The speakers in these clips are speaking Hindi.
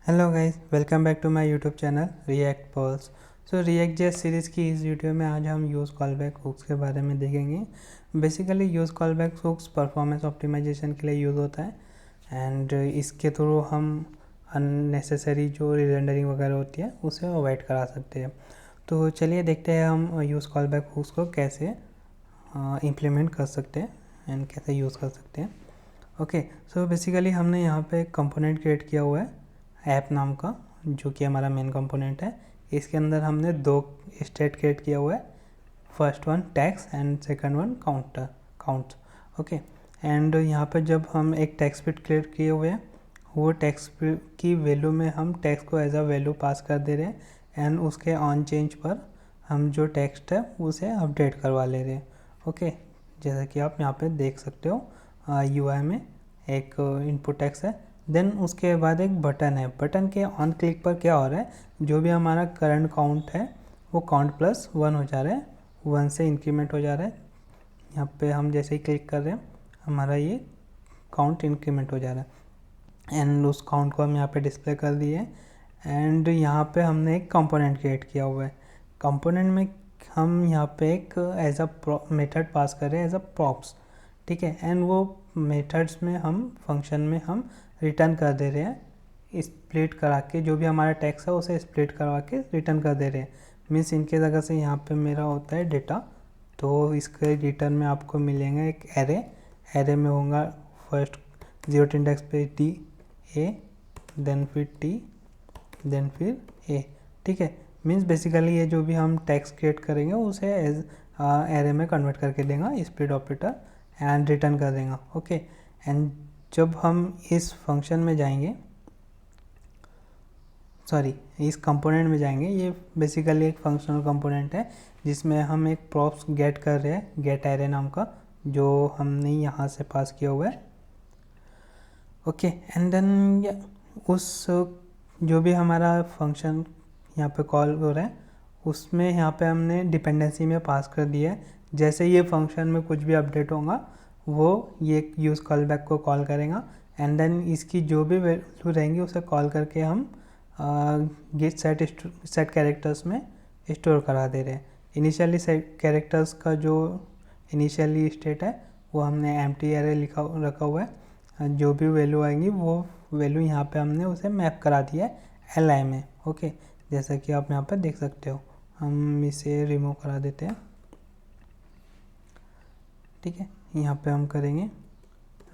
Hello guys, welcome back to my YouTube channel React Pearls. So React JS series की इस वीडियो में आज हम यूज़ कॉलबैक हुक्स के बारे में देखेंगे। Basically use callback hooks performance optimisation के लिए यूज़ होता है एंड इसके थ्रू हम अननेसेसरी जो रिरेंडरिंग वगैरह होती है उसे अवॉइड करा सकते हैं। तो चलिए देखते हैं हम यूज़ कॉलबैक हुक्स को कैसे इम्प्लीमेंट कर सकते हैं एंड कैसे यूज़ कर सकते हैं। ओके, सो बेसिकली हमने यहाँ पे एक कंपोनेंट क्रिएट किया हुआ है ऐप नाम का, जो कि हमारा मेन कंपोनेंट है। इसके अंदर हमने दो स्टेट क्रिएट किया हुआ है, first one tax and second one counts. Okay, and यहाँ पे जब हम एक टैक्स बिट क्रिएट किए हुए हैं, वो टैक्स की वैल्यू में हम टैक्स को एज अ वैल्यू पास कर दे रहे हैं एंड उसके ऑन चेंज पर हम जो टेक्स्ट है उसे अपडेट करवा ले रहे हैं। ओके, जैसा कि आप यहाँ पे देख सकते हो UI में एक इनपुट टेक्स्ट है, देन उसके बाद एक बटन है। बटन के ऑन क्लिक पर क्या हो रहा है, जो भी हमारा करंट काउंट है वो काउंट +1 हो जा रहा है, 1 से इंक्रीमेंट हो जा रहा है। यहाँ पे हम जैसे ही क्लिक कर रहे हैं हमारा ये काउंट इंक्रीमेंट हो जा रहा है एंड उस काउंट को हम यहाँ पे डिस्प्ले कर दिए। एंड यहाँ पे हमने एक कंपोनेंट क्रिएट किया हुआ है। कंपोनेंट में हम यहाँ पे एक एज अ मेथड पास कर रहे हैं एज अ प्रॉप्स, ठीक है। एंड वो मेथड्स में हम फंक्शन में हम रिटर्न कर दे रहे हैं, स्प्लिट करा के जो भी हमारा टेक्स्ट है उसे स्प्लिट करवा के रिटर्न कर दे रहे हैं। मीन्स इनके जगह से यहाँ पे मेरा होता है डेटा, तो इसके रिटर्न में आपको मिलेगा एक एरे में होगा फर्स्ट 0th इंडेक्स पे टी ए, देन फिर टी, देन फिर ए, ठीक है। मीन्स बेसिकली ये जो भी हम टेक्स्ट क्रिएट करेंगे उसे एज एरे में कन्वर्ट करके देगा स्प्लिट ऑपरेटर एंड रिटर्न कर देगा। ओके, एंड जब हम इस फंक्शन में जाएंगे, इस कंपोनेंट में जाएंगे, ये बेसिकली एक फंक्शनल कंपोनेंट है जिसमें हम एक प्रॉप्स गेट कर रहे हैं, गेट एरे नाम का, जो हमने यहाँ से पास किया हुआ है। ओके, एंड देन उस जो भी हमारा फंक्शन यहाँ पे कॉल हो रहा है उसमें यहाँ पे हमने डिपेंडेंसी में पास कर दिया है। जैसे ये फंक्शन में कुछ भी अपडेट होगा वो ये यूज़ कॉलबैक को कॉल करेगा एंड देन इसकी जो भी वैल्यू रहेंगी उसे कॉल करके हम गेट सेट कैरेक्टर्स में स्टोर करा दे रहे हैं। इनिशियली सेट कैरेक्टर्स का जो इनिशियली स्टेट है वो हमने एम्प्टी एरे रखा हुआ है, जो भी वैल्यू आएंगी वो वैल्यू यहाँ पे हमने उसे मैप करा दिया है LI में। ओके, जैसा कि आप यहाँ पे देख सकते हो। हम इसे रिमूव करा देते हैं, ठीक है। यहाँ पे हम करेंगे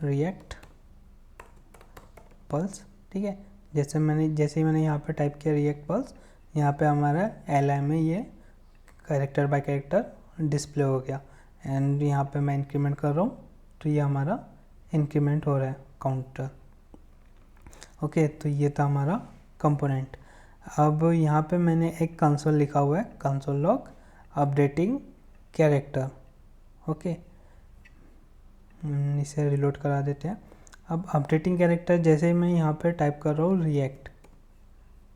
रिएक्ट पल्स, ठीक है। जैसे ही मैंने यहाँ पे टाइप किया रिएक्ट पल्स, यहाँ पे हमारा LI में ये कैरेक्टर बाय कैरेक्टर डिस्प्ले हो गया एंड यहाँ पे मैं इंक्रीमेंट कर रहा हूँ तो ये हमारा इंक्रीमेंट हो रहा है काउंटर। ओके, तो ये था हमारा कंपोनेंट। अब यहाँ पे मैंने एक कंसोल लिखा हुआ है, console log updating character. Okay, इसे रिलोड करा देते हैं। अब अपडेटिंग कैरेक्टर जैसे ही मैं यहाँ पे टाइप कर रहा हूँ रिएक्ट,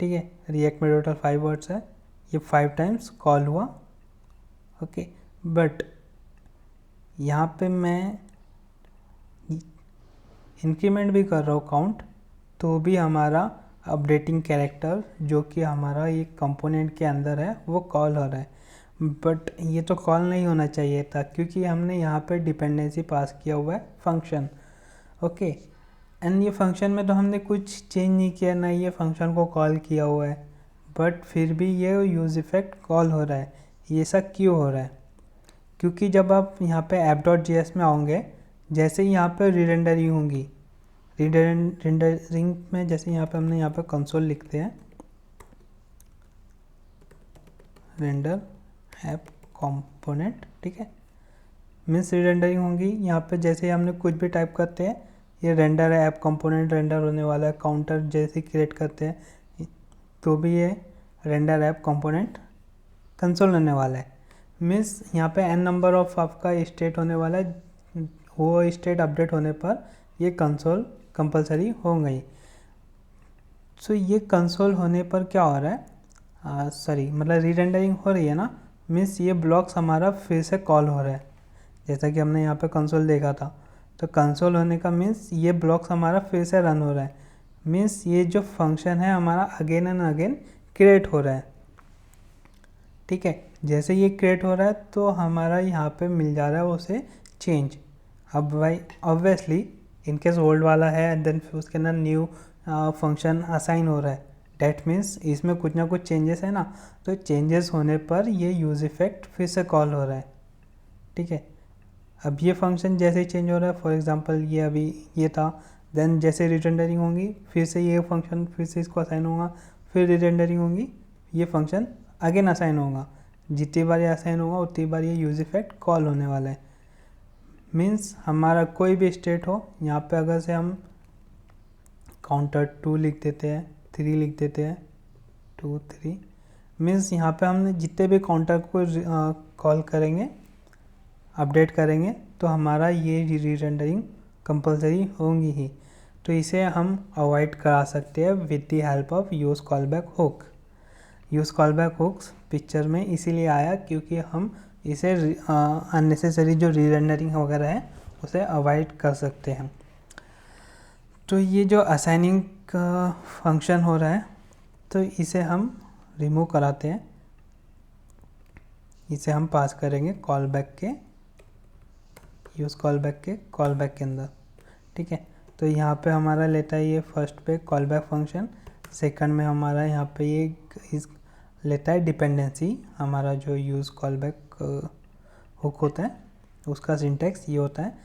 ठीक है। रिएक्ट में टोटल 5 वर्ड्स है, ये 5 टाइम्स कॉल हुआ। ओके, बट यहाँ पे मैं इंक्रीमेंट भी कर रहा हूँ काउंट, तो भी हमारा अपडेटिंग कैरेक्टर जो कि हमारा ये कंपोनेंट के अंदर है वो कॉल हो रहा है। बट ये तो कॉल नहीं होना चाहिए था क्योंकि हमने यहाँ पे डिपेंडेंसी पास किया हुआ है फंक्शन। ओके, एंड ये फंक्शन में तो हमने कुछ चेंज नहीं किया, ना ये फंक्शन को कॉल किया हुआ है, बट फिर भी ये यूज़ इफेक्ट कॉल हो रहा है। ये सब क्यों हो रहा है? क्योंकि जब आप यहाँ पे app.js में आओगे, जैसे ही यहाँ पे रीरेंडरिंग होंगी, रेंडरिंग में जैसे यहाँ पे हमने यहाँ पे कंसोल लिखते हैं रेंडर ऐप कंपोनेंट, ठीक है। मीन्स रीरेंडरिंग होंगी, यहाँ पे जैसे ही हमने कुछ भी टाइप करते हैं ये रेंडर ऐप कंपोनेंट रेंडर होने वाला है। काउंटर जैसे क्रिएट करते हैं तो भी ये रेंडर ऐप कंपोनेंट कंसोल होने वाला है। मीन्स यहाँ पे n नंबर ऑफ आपका स्टेट होने वाला है, वो स्टेट अपडेट होने पर ये कंसोल कंपलसरी हो गई। सो ये कंसोल होने पर क्या हो रहा है, मतलब रीरेंडरिंग हो रही है ना, मीन्स ये ब्लॉक्स हमारा फिर से कॉल हो रहा है। जैसा कि हमने यहाँ पे कंसोल देखा था, तो कंसोल होने का मीन्स ये ब्लॉक्स हमारा फिर से रन हो रहा है। मीन्स ये जो फंक्शन है हमारा अगेन एंड अगेन क्रिएट हो रहा है, ठीक है। जैसे ये क्रिएट हो रहा है तो हमारा यहाँ पे मिल जा रहा है उसे चेंज। अब भाई ऑब्वियसली इनकेस ओल्ड वाला है एंड देन फिर उसके अंदर न्यू फंक्शन असाइन हो रहा है, डैट मीन्स इसमें कुछ ना कुछ चेंजेस है ना, तो चेंजेस होने पर ये यूज़ इफेक्ट फिर से कॉल हो रहा है, ठीक है। अब ये फंक्शन जैसे ही चेंज हो रहा है, फॉर एग्जांपल ये अभी ये था, देन जैसे रिटर्नडरिंग होंगी फिर से ये फंक्शन फिर से इसको असाइन होगा, फिर रिटर्नडरिंग होंगी, ये फंक्शन अगेन असाइन होगा। जितनी बार ये असाइन होगा उतनी बार ये यूज़ इफेक्ट कॉल होने वाला है। मीन्स हमारा कोई भी स्टेट हो, यहाँ पे अगर से हम काउंटर 2 लिख देते हैं, 3 लिख देते हैं, 2 3, मीन्स यहाँ पे हमने जितने भी काउंटर को कॉल करेंगे, अपडेट करेंगे, तो हमारा ये रीरेंडरिंग कंपलसरी होंगी ही। तो इसे हम अवॉइड करा सकते हैं with the help of use callback hook. Use callback hooks picture में इसीलिए आया क्योंकि हम इसे अननेसेसरी जो रीरेंडरिंग वगैरह है उसे अवॉइड कर सकते हैं। तो ये जो असाइनिंग का फंक्शन हो रहा है तो इसे हम रिमूव कराते हैं, इसे हम पास करेंगे कॉलबैक के यूज़ कॉलबैक के अंदर, ठीक है। तो यहाँ पे हमारा लेता है ये फर्स्ट पे कॉलबैक फंक्शन, सेकंड में हमारा यहाँ पे ये इस लेता है डिपेंडेंसी, हमारा जो यूज़ कॉलबैक हुक होता है उसका सिंटेक्स ये होता है।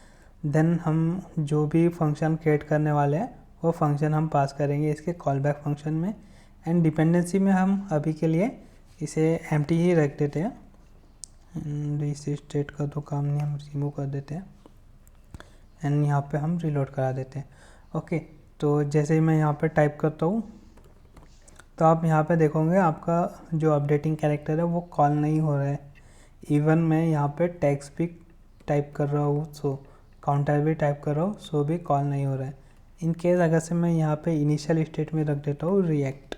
देन हम जो भी फंक्शन क्रिएट करने वाले हैं वो फंक्शन हम पास करेंगे इसके कॉलबैक फंक्शन में, एंड डिपेंडेंसी में हम अभी के लिए इसे एम्प्टी ही रख देते हैं, इस स्टेट का तो काम नहीं, हम रिमूव कर देते हैं एंड यहाँ पे हम रिलोड करा देते हैं। ओके, तो जैसे ही मैं यहाँ पे टाइप करता हूँ तो आप यहाँ पे देखोगे आपका जो अपडेटिंग कैरेक्टर है वो कॉल नहीं हो रहा है। इवन मैं यहाँ पे टेक्स्ट भी टाइप कर रहा हूँ, सो काउंटर भी टाइप कर रहा हूँ, सो भी कॉल नहीं हो रहा है। इन केस अगर से मैं यहाँ पे इनिशियल स्टेट में रख देता हूँ रिएक्ट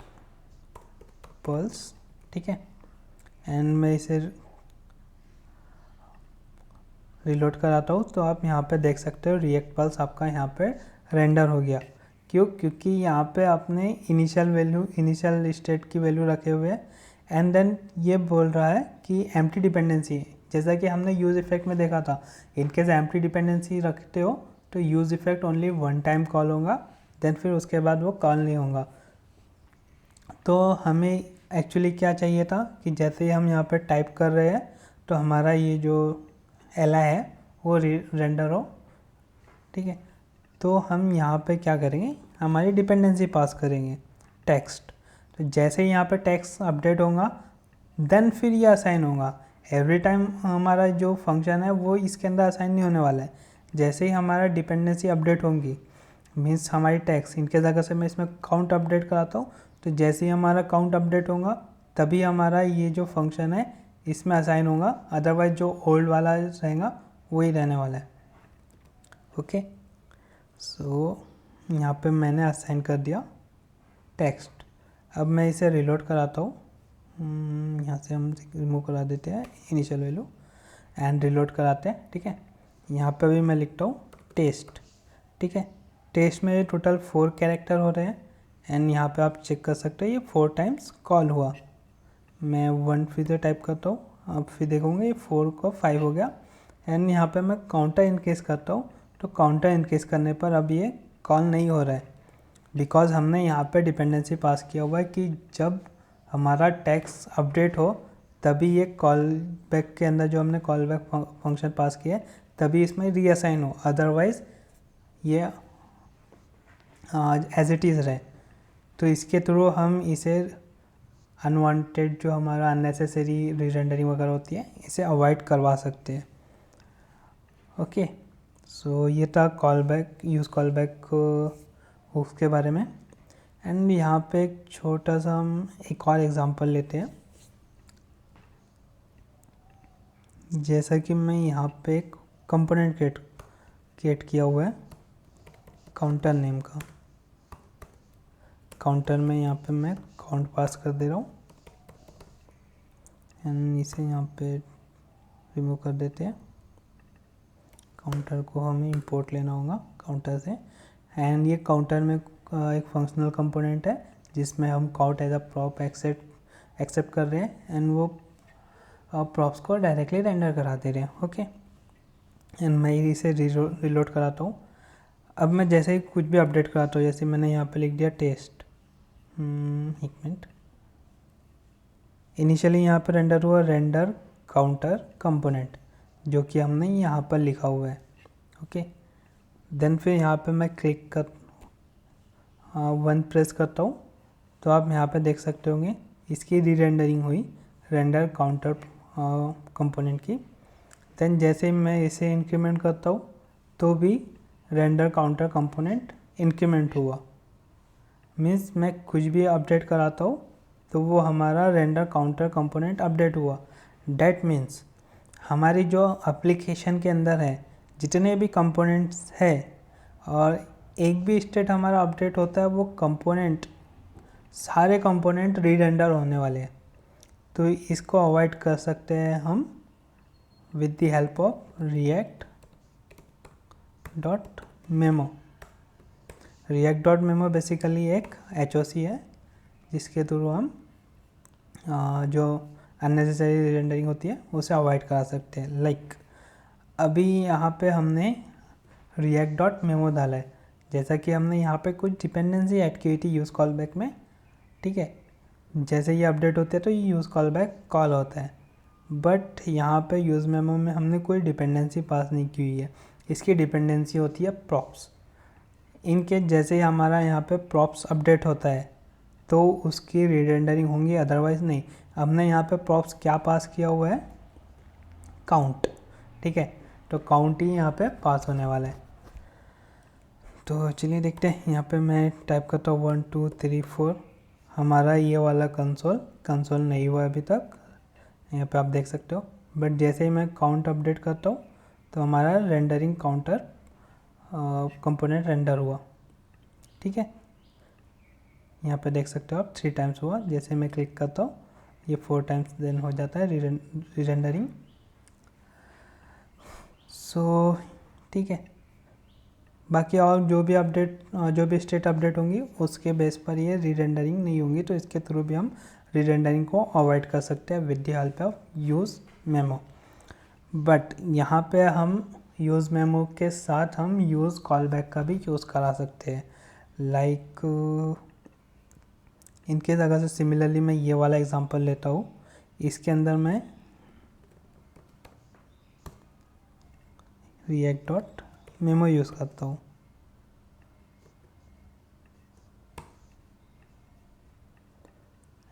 पल्स, ठीक है, एंड मैं इसे रिलोड कराता हूँ तो आप यहाँ पे देख सकते हो रिएक्ट पल्स आपका यहाँ पे रेंडर हो गया। क्यों? क्योंकि यहाँ पे आपने इनिशियल स्टेट की वैल्यू रखे हुए हैं एंड देन ये बोल रहा है कि एम्प्टी डिपेंडेंसी है, जैसा कि हमने यूज़ इफेक्ट में देखा था। इनकेस एम्प्टी डिपेंडेंसी रखते हो तो use effect only one time call होगा, देन फिर उसके बाद वो कॉल नहीं होगा। तो हमें एक्चुअली क्या चाहिए था कि जैसे ही हम यहाँ पे टाइप कर रहे हैं तो हमारा ये जो एल है वो रेंडर हो, ठीक है। तो हम यहाँ पे क्या करेंगे, हमारी डिपेंडेंसी पास करेंगे टेक्स्ट। तो जैसे ही यहाँ पे टेक्स्ट अपडेट होगा देन फिर ये असाइन होगा। एवरी टाइम हमारा जो फंक्शन है वो इसके अंदर असाइन नहीं होने वाला है। जैसे ही हमारा डिपेंडेंसी अपडेट होंगी मीन्स हमारी टेक्स्ट, इनके जगह से मैं इसमें काउंट अपडेट कराता हूँ, तो जैसे ही हमारा काउंट अपडेट होगा तभी हमारा ये जो फंक्शन है इसमें असाइन होगा, अदरवाइज जो ओल्ड वाला रहेगा वही रहने वाला है। ओके, सो यहाँ पे मैंने असाइन कर दिया टेक्स्ट। अब मैं इसे रिलोड कराता हूँ, यहाँ से हम रिमूव करा देते हैं इनिशियल वैल्यू एंड रिलोड कराते हैं, ठीक है। यहाँ पे भी मैं लिखता हूँ टेस्ट, ठीक है। टेस्ट में टोटल 4 कैरेक्टर हो रहे हैं एंड यहाँ पे आप चेक कर सकते हो ये 4 टाइम्स कॉल हुआ। मैं 1 फिर से टाइप करता हूँ, अब फिर देखोगे ये 4 को 5 हो गया एंड यहाँ पे मैं काउंटर इनकेस करता हूँ तो काउंटर इनकेस करने पर अब ये कॉल नहीं हो रहा है, बिकॉज हमने यहाँ पे डिपेंडेंसी पास किया हुआ है कि जब हमारा टेक्स्ट अपडेट हो तभी ये कॉल बैक के अंदर जो हमने कॉल बैक फंक्शन पास किया है तभी इसमें रीअसाइन हो, अदरवाइज़ ये एज इट इज़ रहे। तो इसके थ्रू हम इसे अनवांटेड जो हमारा अननेसेसरी रीरेंडरिंग वगैरह होती है इसे अवॉइड करवा सकते हैं। ओके, सो ये था callback use callback hooks के बारे में। एंड यहाँ पे एक छोटा सा हम एक और एग्जांपल लेते हैं। जैसा कि मैं यहाँ पे एक कंपोनेंट क्रिएट किया हुआ है काउंटर नेम का। काउंटर में यहाँ पे मैं काउंट पास कर दे रहा हूँ एंड इसे यहाँ पे रिमूव कर देते हैं। काउंटर को हमें इंपोर्ट लेना होगा काउंटर से एंड ये काउंटर में एक फंक्शनल कंपोनेंट है जिसमें हम count as a prop accept कर रहे हैं एंड वो प्रॉप्स को डायरेक्टली रेंडर करा दे रहे हैं। ओके, एंड मैं इसे रिलोड कराता हूँ। अब मैं जैसे ही कुछ भी अपडेट कराता हूँ, जैसे मैंने यहाँ पे लिख दिया टेस्ट, एक मिनट, इनिशियली यहाँ पे रेंडर हुआ रेंडर काउंटर कंपोनेंट, जो कि हमने यहाँ पर लिखा हुआ है। ओके, देन फिर यहाँ पे मैं क्लिक कर 1 प्रेस करता हूँ, तो आप यहाँ पे देख सकते होंगे इसकी री रेंडरिंग हुई रेंडर काउंटर कंपोनेंट की। देन जैसे ही मैं इसे इंक्रीमेंट करता हूँ तो भी रेंडर काउंटर कंपोनेंट इंक्रीमेंट हुआ। मीन्स मैं कुछ भी अपडेट कराता हूँ तो वो हमारा रेंडर काउंटर कंपोनेंट अपडेट हुआ। डैट मीन्स हमारी जो एप्लीकेशन के अंदर है जितने भी कंपोनेंट्स है और एक भी स्टेट हमारा अपडेट होता है, वो कंपोनेंट सारे कंपोनेंट री रेंडर होने वाले हैं। तो इसको अवॉइड कर सकते हैं हम with the help of react.memo। react.memo basically एक HOC है जिसके थ्रू हम जो अननेसेसरी रेंडरिंग होती है उसे अवॉइड करा सकते हैं। लाइक अभी यहाँ पे हमने react.memo डाला है, जैसा कि हमने यहाँ पे कुछ डिपेंडेंसी ऐड की हुई थी यूज़ कॉल बैक में। ठीक है, जैसे ये अपडेट होते हैं तो ये यूज़ कॉल बैक कॉल होता है, बट यहाँ पे यूज़ मेमो में हमने कोई डिपेंडेंसी पास नहीं की हुई है। इसकी डिपेंडेंसी होती है प्रॉप्स। इनके जैसे ही हमारा यहाँ पे प्रॉप्स अपडेट होता है तो उसकी रीरेंडरिंग होंगी, अदरवाइज़ नहीं। हमने यहाँ पे प्रॉप्स क्या पास किया हुआ है, काउंट। ठीक है, तो काउंट ही यहाँ पे पास होने वाला है। तो चलिए देखते हैं, यहाँ पे मैं टाइप करता हूँ 1 2 3 4। हमारा ये वाला कंसोल नहीं हुआ अभी तक, यहाँ पे आप देख सकते हो। बट जैसे ही मैं काउंट अपडेट करता हूँ तो हमारा रेंडरिंग काउंटर कंपोनेंट रेंडर हुआ। ठीक है, यहाँ पे देख सकते हो आप 3 टाइम्स हुआ। जैसे मैं क्लिक करता हूँ ये 4 टाइम्स देन हो जाता है री रेंडरिंग। सो ठीक है, बाकी और जो भी स्टेट अपडेट होंगी उसके बेस पर ये री रेंडरिंग नहीं होंगी, तो इसके थ्रू भी हम री रेंडरिंग को अवॉइड कर सकते हैं with the help of use memo. But यहाँ पे हम यूज़ मेमो के साथ हम यूज़ कॉल बैक का भी यूज़ करा सकते हैं। लाइक इनकेस अगर से सिमिलरली मैं ये वाला एग्जांपल लेता हूँ, इसके अंदर मैं react.memo यूज़ करता हूँ।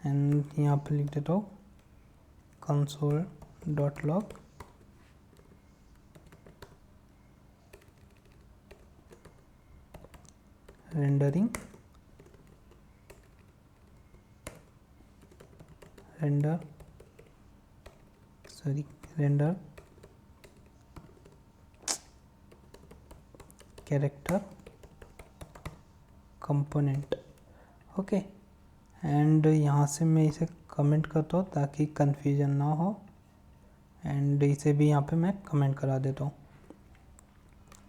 एंड यहाँ पर लिख देता हूँ console.log rendering render character component. Okay, and यहाँ से मैं इसे कमेंट करता हूँ ताकि कन्फ्यूजन ना हो, एंड इसे भी यहाँ पे मैं कमेंट करा देता हूँ।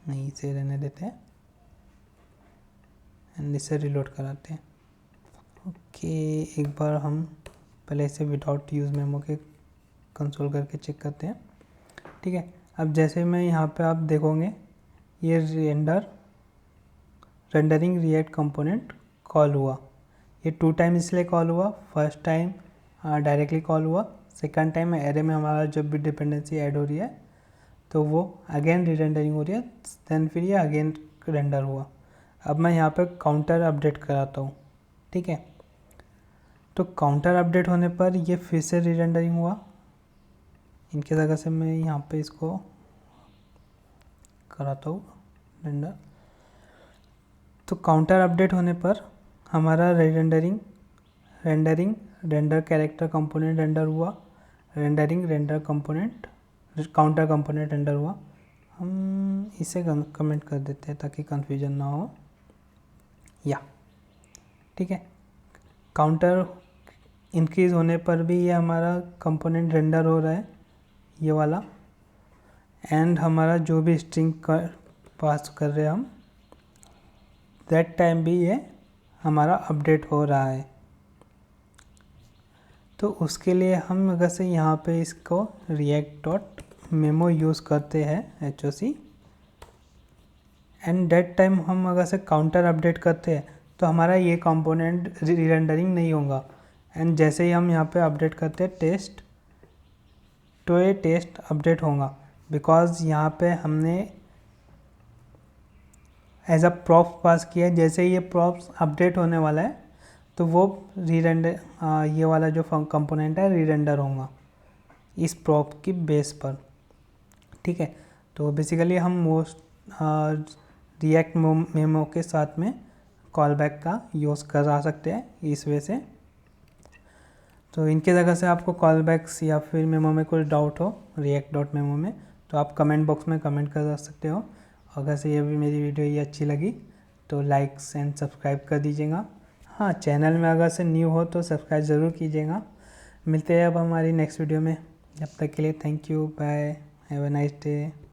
नहीं, इसे रहने देते हैं एंड इसे रिलोड कराते हैं। ओके, एक बार हम पहले इसे विदाउट यूज़ मेमो के कंसोल करके चेक करते हैं। ठीक है, अब जैसे मैं यहाँ पे आप देखोगे ये रेंडरिंग रिएक्ट कंपोनेंट कॉल हुआ। ये 2 टाइम इसलिए कॉल हुआ, फर्स्ट टाइम डायरेक्टली कॉल हुआ, सेकंड टाइम एरे में हमारा जब भी डिपेंडेंसी ऐड हो रही है तो वो अगेन री रेंडरिंग हो रही है, देन फिर ये अगेन रेंडर हुआ। अब मैं यहाँ पे काउंटर अपडेट कराता हूँ। ठीक है, तो काउंटर अपडेट होने पर ये फिर से री रेंडरिंग हुआ। इनके जगह से मैं यहाँ पे इसको कराता हूँ रेंडर। तो काउंटर अपडेट होने पर हमारा रेंडर कैरेक्टर कंपोनेंट रेंडर हुआ, render component counter component render हुआ। हम इसे कमेंट कर देते हैं ताकि कंफ्यूजन ना हो। या ठीक है, काउंटर इंक्रीज होने पर भी ये हमारा कंपोनेंट रेंडर हो रहा है, ये वाला। एंड हमारा जो भी स्ट्रिंग पास कर रहे हैं हम, दैट टाइम भी ये हमारा अपडेट हो रहा है। तो उसके लिए हम अगर से यहाँ पे इसको react.memo यूज़ करते हैं HOC, एंड डेट टाइम हम अगर से काउंटर अपडेट करते हैं तो हमारा ये कंपोनेंट रीरेंडरिंग नहीं होगा। एंड जैसे ही हम यहाँ पे अपडेट करते हैं टेस्ट, तो ये टेस्ट अपडेट होगा, बिकॉज यहाँ पे हमने एज अ प्रॉप पास किया है। जैसे ही ये प्रॉप्स अपडेट होने वाला है तो वो रीरेंडर ये वाला जो कंपोनेंट है रीरेंडर होगा इस प्रॉप की बेस पर, ठीक है। तो बेसिकली हम मोस्ट रिएक्ट मेमो के साथ में कॉल बैक का यूज़ करा सकते हैं इस वे से। तो इनके जगह से आपको कॉल बैक्स या फिर मेमो में कोई डाउट हो react.memo में, तो आप कमेंट बॉक्स में कमेंट कर सकते हो। अगर से ये भी मेरी वीडियो ये अच्छी लगी तो लाइक्स एंड सब्सक्राइब कर दीजिएगा। हाँ, चैनल में अगर से न्यू हो तो सब्सक्राइब ज़रूर कीजिएगा। मिलते हैं अब हमारी नेक्स्ट वीडियो में, जब तक के लिए thank you, bye, have a nice day.